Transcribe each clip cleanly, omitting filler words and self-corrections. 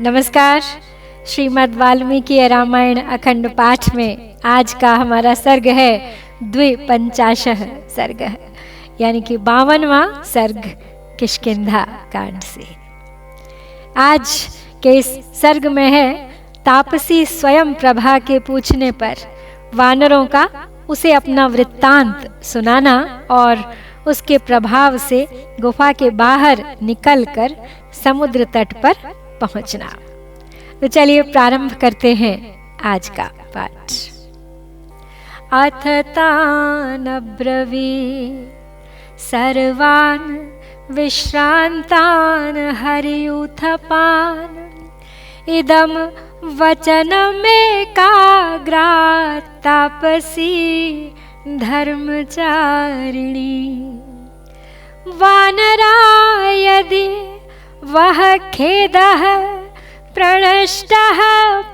नमस्कार। श्रीमद् वाल्मीकि रामायण अखंड पाठ में आज का हमारा सर्ग है द्विपंचाशः सर्ग, यानी कि 52वां सर्ग किष्किंधा कांड से। आज के इस सर्ग में है तापसी स्वयं प्रभा के पूछने पर वानरों का उसे अपना वृत्तांत सुनाना और उसके प्रभाव से गुफा के बाहर निकलकर समुद्र तट पर पहुंचना। तो चलिए प्रारंभ करते हैं आज का पाठ। अथ तान् अब्रवीत् सर्वान् विश्रान्तान् हरियूथपान् इदं वचनमेकाग्रात् तापसी धर्मचारिणी। वानरा यदि वह खेदः प्रणष्टः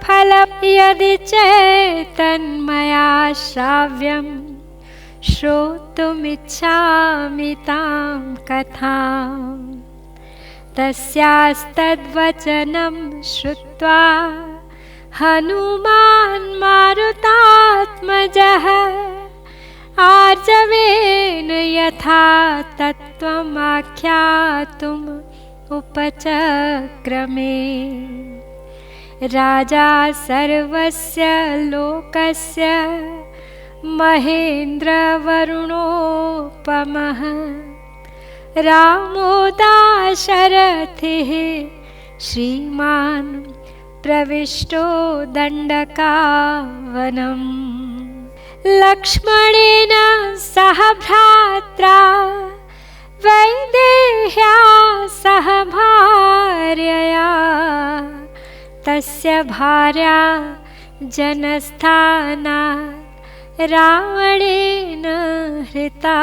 फलं यदि चेतन्मया श्राव्यं श्रोतुमिच्छामि तां कथां। तस्यास्तद्वचनं श्रुत्वा हनुमान् मारुतात्मजः आर्जवेन यथा तत्त्वमाख्यातुम् उपचक्रमे। राजा सर्वस्य लोकस्य महेन्द्रवरुणोपमः रामो दाशरथिः श्रीमान् प्रविष्टो दण्डकारवनम्। लक्ष्मणेन सह भ्रात्रा वैदेह्या सह भार्यया तस्य भार्या जनस्थानात् रावणेन हृता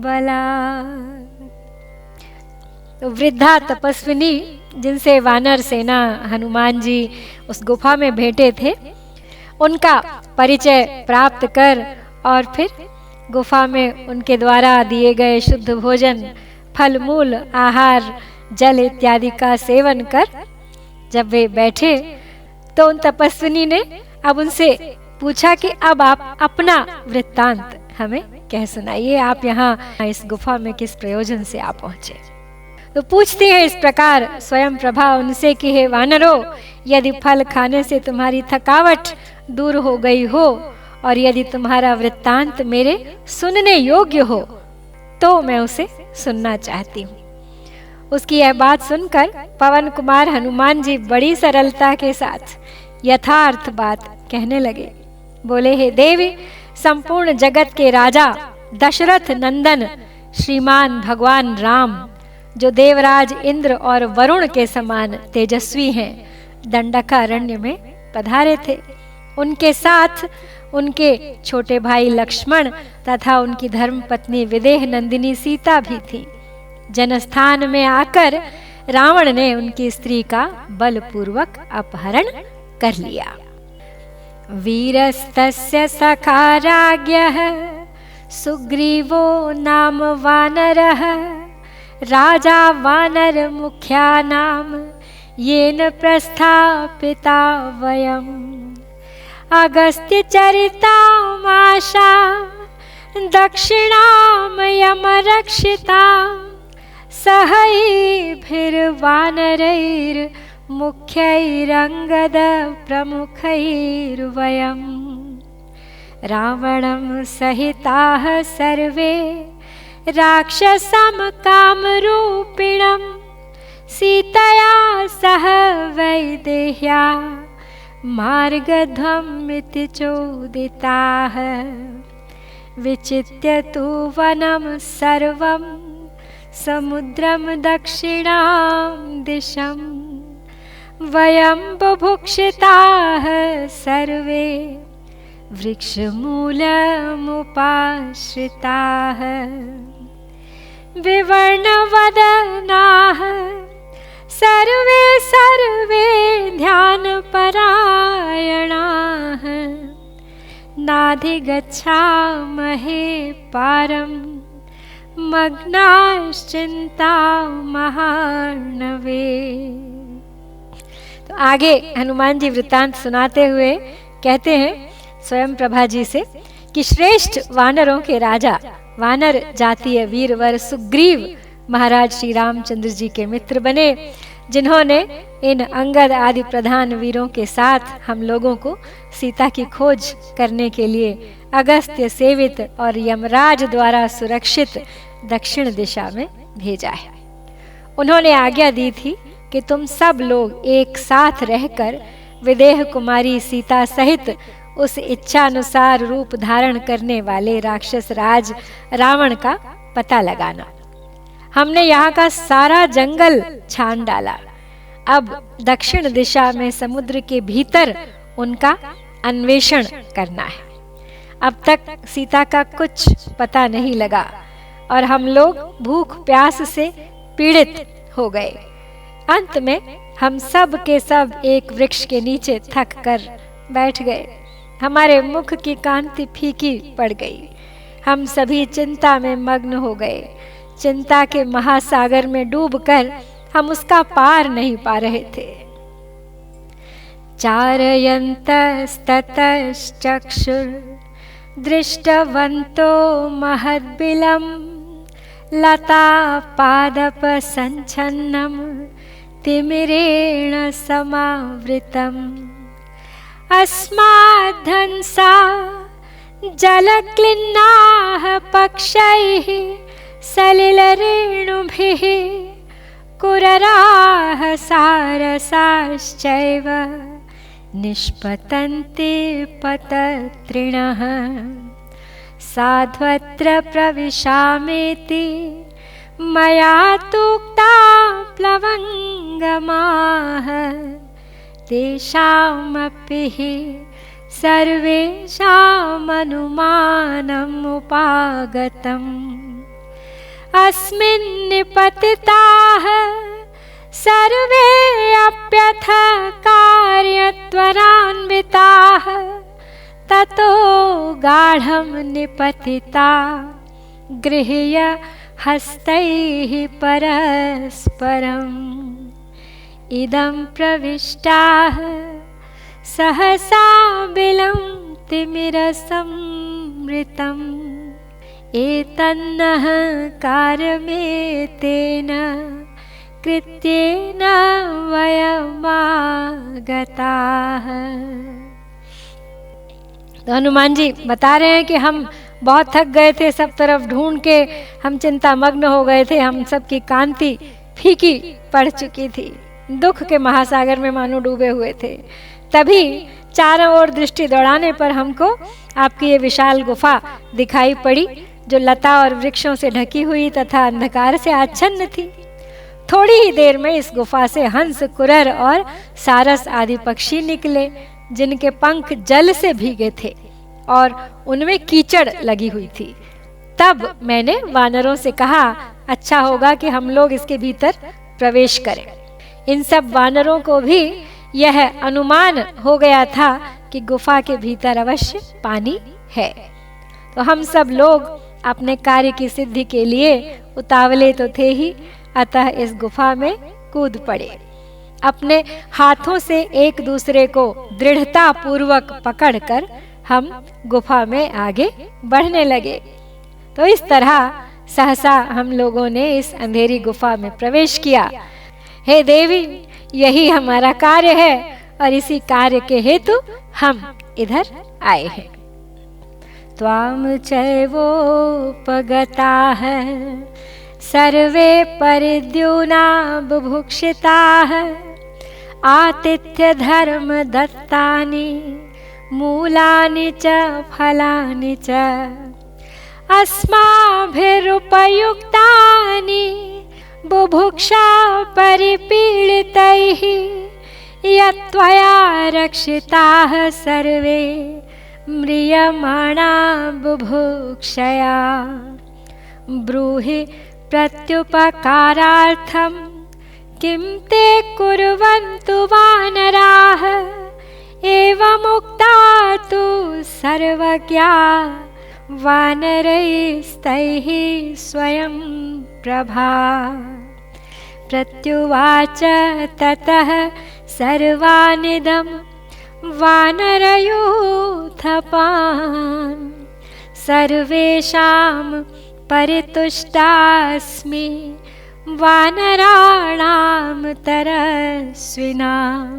बलात्। वृद्धा तपस्विनी जिनसे वानर सेना हनुमान जी उस गुफा में भेंटे थे, उनका परिचय प्राप्त कर और फिर गुफा में उनके द्वारा दिए गए शुद्ध भोजन, फल मूल, आहार, जल इत्यादि का सेवन कर जब वे बैठे तो उन तपस्विनी ने अब उनसे पूछा कि अब आप अपना वृत्तांत हमें कह सुनाइए। आप यहाँ इस गुफा में किस प्रयोजन से आप पहुंचे? तो पूछते हैं इस प्रकार स्वयं प्रभा उनसे कि हे वानरों, यदि फल खाने से तुम्हारी थकावट दूर हो गई हो और यदि तुम्हारा वृत्तांत मेरे सुनने योग्य हो तो मैं उसे सुनना चाहती हूँ। उसकी यह बात सुनकर पवन कुमार हनुमान जी बड़ी सरलता के साथ यथार्थ बात कहने लगे। बोले, हे देवी, संपूर्ण जगत के राजा दशरथ नंदन श्रीमान भगवान राम, जो देवराज इंद्र और वरुण के समान तेजस्वी हैं, दंडकारण्य में पधारे थे। उनके साथ उनके छोटे भाई लक्ष्मण तथा उनकी धर्मपत्नी विदेह नंदिनी सीता भी थी। जनस्थान में आकर रावण ने उनकी स्त्री का बलपूर्वक अपहरण कर लिया। वीरस्तस्य सखा राज्ञः सुग्रीवो नाम वानरः राजा वानर मुख्यानां येन प्रस्थापिता वयम्। अगस्त्य चरितामाशा दक्षिणां यमरक्षिता सहैर्वानरैर्मुख्यैरङ्गद प्रमुखैर्वयम्। रावणं सहिताः सर्वे राक्षसं कामरूपिणं सीतया सह वैदेह्या मार्गध्वमिति चोदिताः। विचित्य तु वनं सर्वं समुद्रं दक्षिणां दिशं वयं बुभुक्षिताः सर्वे वृक्षमूलमुपाश्रिताः। विवर्णवदनाः सर्वे सर्वे ध्यानपरायणाः नाधिगच्छामहे पारं मग्नाश्चिन्ता महार्णवे। तो आगे हनुमान जी वृत्तांत सुनाते हुए कहते हैं स्वयं प्रभा जी से कि श्रेष्ठ वानरों के राजा वानर जातीय वीरवर सुग्रीव महाराज श्री रामचंद्र जी के मित्र बने, जिन्होंने इन अंगद आदि प्रधान वीरों के साथ हम लोगों को सीता की खोज करने के लिए अगस्त्य सेवित और यमराज द्वारा सुरक्षित दक्षिण दिशा में भेजा है। उन्होंने आज्ञा दी थी कि तुम सब लोग एक साथ रहकर विदेह कुमारी सीता सहित उस इच्छानुसार रूप धारण करने वाले राक्षस राज रावण का पता लगाना। हमने यहाँ का सारा जंगल छान डाला, अब दक्षिण दिशा में समुद्र के भीतर उनका अन्वेषण करना है। अब तक सीता का कुछ पता नहीं लगा और हम लोग भूख प्यास से पीड़ित हो गए। अंत में हम सब के सब एक वृक्ष के नीचे थक कर बैठ गए। हमारे मुख की कांति फीकी पड़ गई। हम सभी चिंता में मग्न हो गए। चिंता के महासागर में डूबकर हम उसका पार नहीं पा रहे थे। चारयन्तस्ततश्चक्षुर् दृष्टवन्तो महद्बिलं लता पादपसञ्छन्नं तिमिरेण समावृतम् अस्माद्धंसा जलक्लिन्नाः पक्षैः सलिलरेणुभिः कुरराः सारसाश्चैव निष्पतन्ति पतत्रिणः साध्वत्र प्रविशामेति मया तूक्ता प्लवङ्गमाः तेषामपि सर्वेषामनुमानम् उपागतम् अस्मिन् निपतिताः सर्वे अप्यथ कार्यत्वरान्विताः ततो गाढं निपतिता गृह्य हस्तैः परस्परम् इदं प्रविष्टाः सहसा बिलं तिमिरसंमृतम् एतन्नः कारमेतेन कृत्येन वयमागताः। तो हनुमान जी बता रहे हैं कि हम बहुत थक गए थे, सब तरफ ढूंढ के हम चिंता मग्न हो गए थे। हम सब की कांति फीकी पड़ चुकी थी, दुख के महासागर में मानो डूबे हुए थे। तभी चारों ओर दृष्टि दौड़ाने पर हमको आपकी ये विशाल गुफा दिखाई पड़ी, जो लता और वृक्षों से ढकी हुई तथा अंधकार से आच्छन्न थी। थोड़ी ही देर में इस गुफा से हंस, कुरर और सारस आदि पक्षी निकले, जिनके पंख जल से भीगे थे और उनमें कीचड़ लगी हुई थी। तब मैंने वानरों से कहा, अच्छा होगा कि हम लोग इसके भीतर प्रवेश करें। इन सब वानरों को भी यह अनुमान हो गया था कि गुफा के भीतर अवश्य पानी है। तो हम सब लोग अपने कार्य की सिद्धि के लिए उतावले तो थे ही, अतः इस गुफा में कूद पड़े। अपने हाथों से एक दूसरे को दृढ़ता पूर्वक पकड़कर हम गुफा में आगे बढ़ने लगे। तो इस तरह सहसा हम लोगों ने इस अंधेरी गुफा में प्रवेश किया। हे देवी, यही हमारा कार्य है और इसी कार्य के हेतु हम इधर आए हैं। त्वाम चैवोपगताः सर्वे परिद्युना बुभुक्षिताः आतिथ्य धर्म दत्तानि मूलानि च फलानि च अस्माभिरुपयुक्तानि बुभुक्षा परिपीडितैः यत्त्वया रक्षिताः सर्वे म्रियमाणा बुभुक्षया ब्रूहि प्रत्युपकारार्थं किं ते कुर्वन्तु वानराः एवमुक्ता तु सर्वज्ञा वानरैस्तैः स्वयं प्रभा प्रत्युवाच ततः सर्वानिदं वानरयूथपान् सर्वेषां परितुष्टास्मि वानराणां तरस्विनां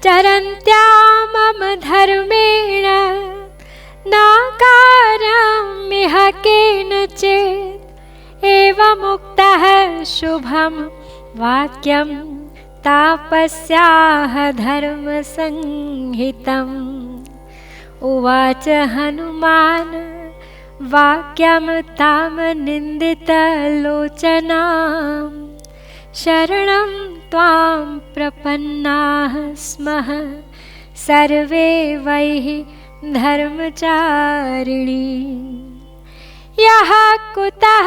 चरन्त्या मम धर्मेण न कार्यमिह केनचित् एवमुक्तः शुभं वाक्यं तापस्याः धर्मसंहितम्। उवाच हनुमान् वाक्यं तां निन्दितलोचनां शरणं त्वां प्रपन्नाः स्मः सर्वे वै धर्मचारिणी। यः कुतः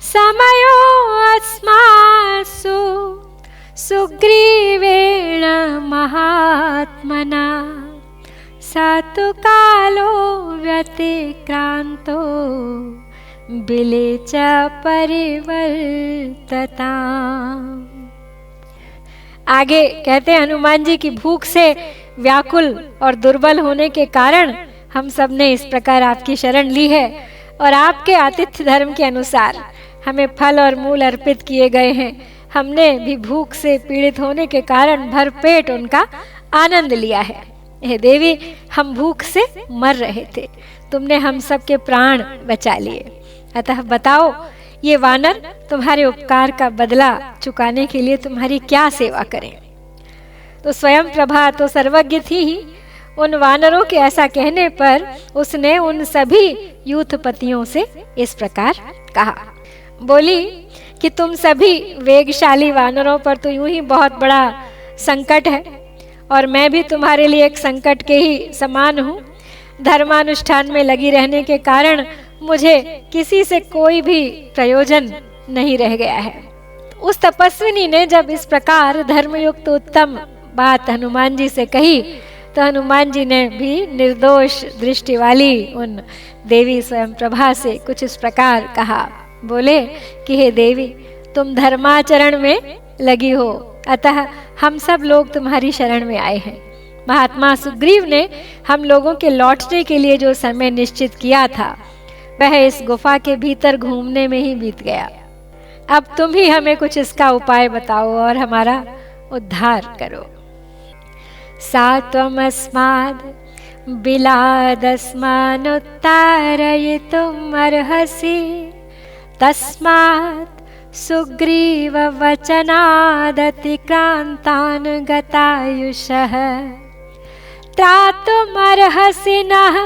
समयो अस्मासु सुग्रीवेण महात्मना स तु कालो व्यतिक्रान्तो बिले च परिवर्तताम्। आगे कहते हैं हनुमान जी की भूख से व्याकुल और दुर्बल होने के कारण हम सब ने इस प्रकार आपकी शरण ली है और आपके आतिथ्य धर्म के अनुसार हमें फल और मूल अर्पित किए गए हैं। हमने भी भूख से पीड़ित होने के कारण भरपेट उनका आनंद लिया है। हे देवी, हम भूख से मर रहे थे, तुमने हम सब के प्राण बचा लिए। अतः बताओ, ये वानर तुम्हारे उपकार का बदला चुकाने के लिए तुम्हारी क्या सेवा करें। तो स्वयं प्रभा तो सर्वज्ञ थी ही। उन वानरों के ऐसा कहने पर उसने उन सभी यूथपतियों से इस प्रकार कहा। बोली कि तुम सभी वेगशाली वानरों पर तो यूं ही बहुत बड़ा संकट है और मैं भी तुम्हारे लिए एक संकट के ही समान हूँ। धर्मानुष्ठान में लगी रहने के कारण मुझे किसी से कोई भी प्रयोजन नहीं रह गया है। उस तपस्विनी ने जब इस प्रकार धर्मयुक्त उत्तम बात हनुमान जी से कही तो हनुमान जी ने भी निर्दोष दृष्टि वाली उन देवी स्वयं प्रभा से कुछ इस प्रकार कहा। बोले कि हे देवी, तुम धर्माचरण में लगी हो, अतः हम सब लोग तुम्हारी शरण में आए हैं। महात्मा सुग्रीव ने हम लोगों के लौटने के लिए जो समय निश्चित किया था वह इस गुफा के भीतर घूमने में ही बीत गया। अब तुम ही हमें कुछ इसका उपाय बताओ और हमारा उद्धार करो। सा त्वमस्माद् बिलादस्मानुत्तारयितुम् अर्हसि तस्मात् सुग्रीव वचनादतिक्रान्तान् गतायुषः त्रातुमर्हसि नः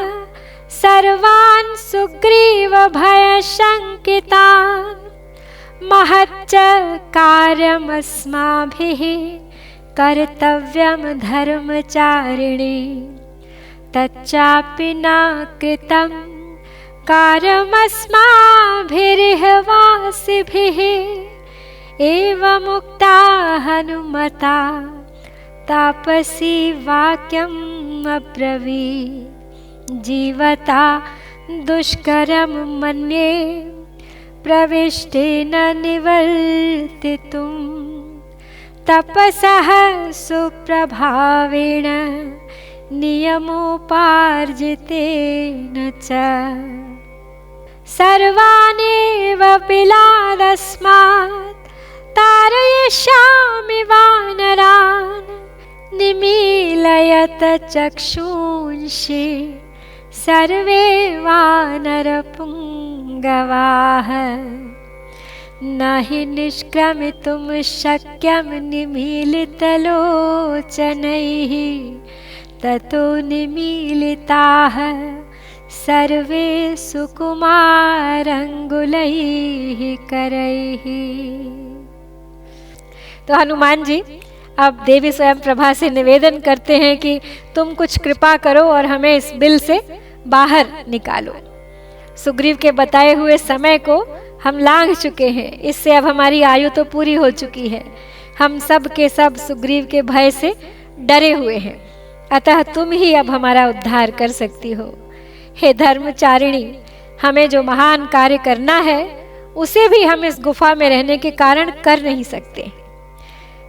सर्वान् सुग्रीव भयशङ्कितान् महच्च कार्यमस्माभिः कर्तव्यं धर्मचारिणी तच्चापि न कृतं कार्यमस्माभिरिह वासिभिः एवमुक्ता हनुमता तापसी वाक्यम् अब्रवीत् जीवता दुष्करं मन्ये प्रविष्टेन निवर्तितुम् तपसः सुप्रभावेण नियमोपार्जितेन च सर्वानेव बिलादस्मात् तारयिष्यामि वानरान् निमीलयत चक्षुंषि सर्वे वानरपुङ्गवाः न हि निष्क्रमितुं शक्यं निमीलितलोचनैः ततो निमीलिताः सर्वे सुकुमारंगुलैः करैः। तो हनुमान जी अब देवी स्वयं प्रभा से निवेदन करते हैं कि तुम कुछ कृपा करो और हमें इस बिल से बाहर निकालो। सुग्रीव के बताए हुए समय को हम लांघ चुके हैं, इससे अब हमारी आयु तो पूरी हो चुकी है। हम सब के सब सुग्रीव के भय से डरे हुए हैं, अतः तुम ही अब हमारा उद्धार कर सकती हो। हे धर्मचारिणी, हमें जो महान कार्य करना है उसे भी हम इस गुफा में रहने के कारण कर नहीं सकते।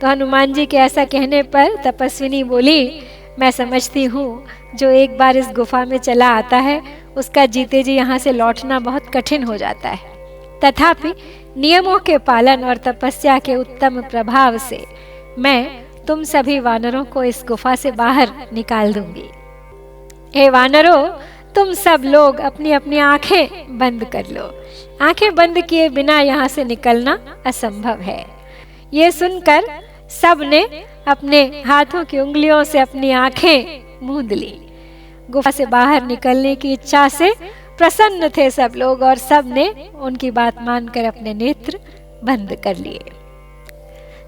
तो हनुमान जी के ऐसा कहने पर तपस्विनी बोली, मैं समझती हूँ जो एक बार इस गुफा में चला आता है उसका जीते जी यहाँ से लौटना बहुत कठिन हो जाता है। तथापि नियमों के पालन और तपस्या के उत्तम प्रभाव से मैं तुम सभी वानरों को इस गुफा से बाहर निकाल दूंगी। हे वानरों, तुम सब लोग अपनी अपनी आंखें बंद कर लो। आंखें बंद किए बिना यहाँ से निकलना असंभव है। ये सुनकर सब ने अपने हाथों की उंगलियों से अपनी आंखें मूंद ली। गुफा से बाहर निकलने की इच्छा से प्रसन्न थे सब लोग और सब ने उनकी बात मानकर अपने नेत्र बंद कर लिए।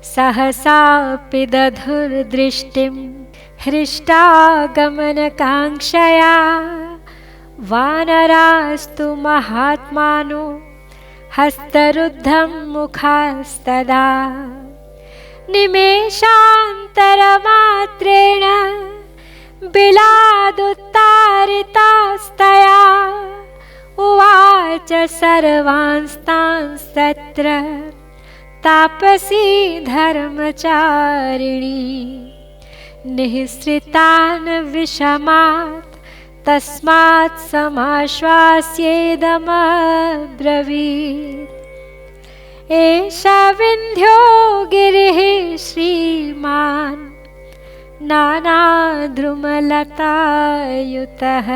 सहसा पिदधुर्दृष्टिम हृष्टागमन कांक्षया वानरास्तु महात्मानो हस्तरुद्धं मुखास्तदा निमेषान्तरमात्रेण बिलादुत्तारितास्तया उवाच सर्वांस्तांस्तत्र तापसी धर्मचारिणी निःसृतान् विषमात् तस्मात् समाश्वास्येदमब्रवीत् एषा विन्ध्यो गिरिः श्रीमान् नानाद्रुमलतायुतः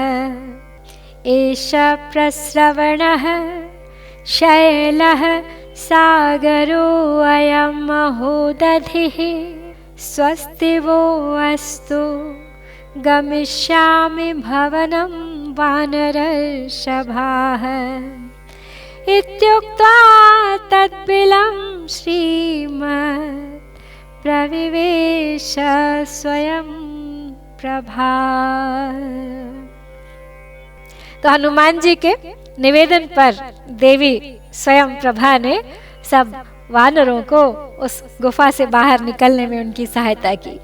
एष प्रस्रवणः शैलः सागरो अयं महोदधिः स्वस्ति वो अस्तु गमिष्यामि भवनं वानरर्षभाः इत्युक्त्वा तद्बिलं श्रीमत् प्रविवेश स्वयं प्रभा। तो हनुमान जी के निवेदन पर देवी स्वयं प्रभा ने सब वानरों को उस गुफा से बाहर निकलने में उनकी सहायता की।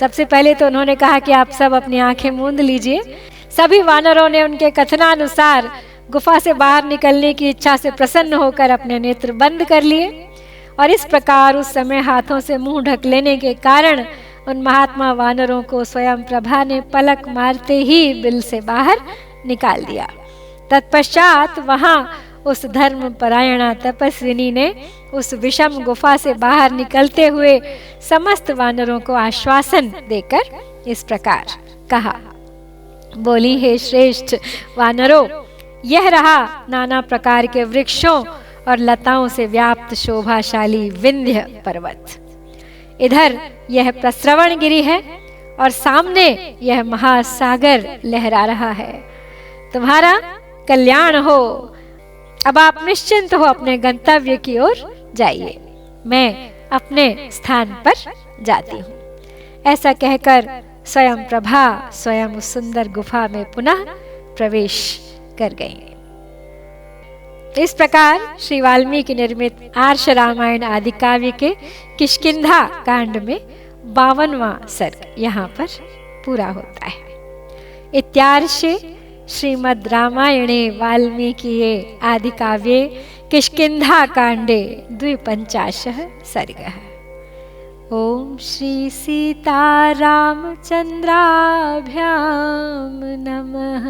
सबसे पहले तो उन्होंने कहा कि आप सब अपनी आंखें मूंद लीजिए। सभी वानरों ने उनके कथनानुसार गुफा से बाहर निकलने की इच्छा से प्रसन्न होकर अपने नेत्र बंद कर लिए और इस प्रकार उस समय हाथों से मुंह ढक लेने के कारण उन महात्मा वानरों को स्वयं प्रभा ने पलक मारते ही बिल से बाहर निकाल दिया। तत्पश्चात वहां उस धर्म परायणा तपस्विनी ने उस विषम गुफा से बाहर निकलते हुए समस्त वानरों को आश्वासन देकर इस प्रकार कहा, बोली, हे श्रेष्ठ वानरों, यह रहा नाना प्रकार के वृक्षों और लताओं से व्याप्त शोभाशाली विंध्य पर्वत। इधर यह प्रस्रवण गिरि है और सामने यह महासागर लहरा रहा है। तुम्हारा कल्याण हो। अब आप निश्चिंत हो अपने गंतव्य की ओर जाइए। मैं अपने स्थान पर जाती हूँ। ऐसा कहकर स्वयं प्रभा स्वयं उस सुंदर गुफा में पुनः प्रवेश कर गई। इस प्रकार श्री वाल्मीकि निर्मित आर्ष रामायण आदि काव्य के किष्किंधा कांड में 52वां सर्ग यहाँ पर पूरा होता है। इत्यार्षे श्रीमद् रामायणे वाल्मीकिये आदि काव्ये किष्किंधा कांडे 52 सर्गः। ओम श्री सीतारामचंद्राभ्यां नमः।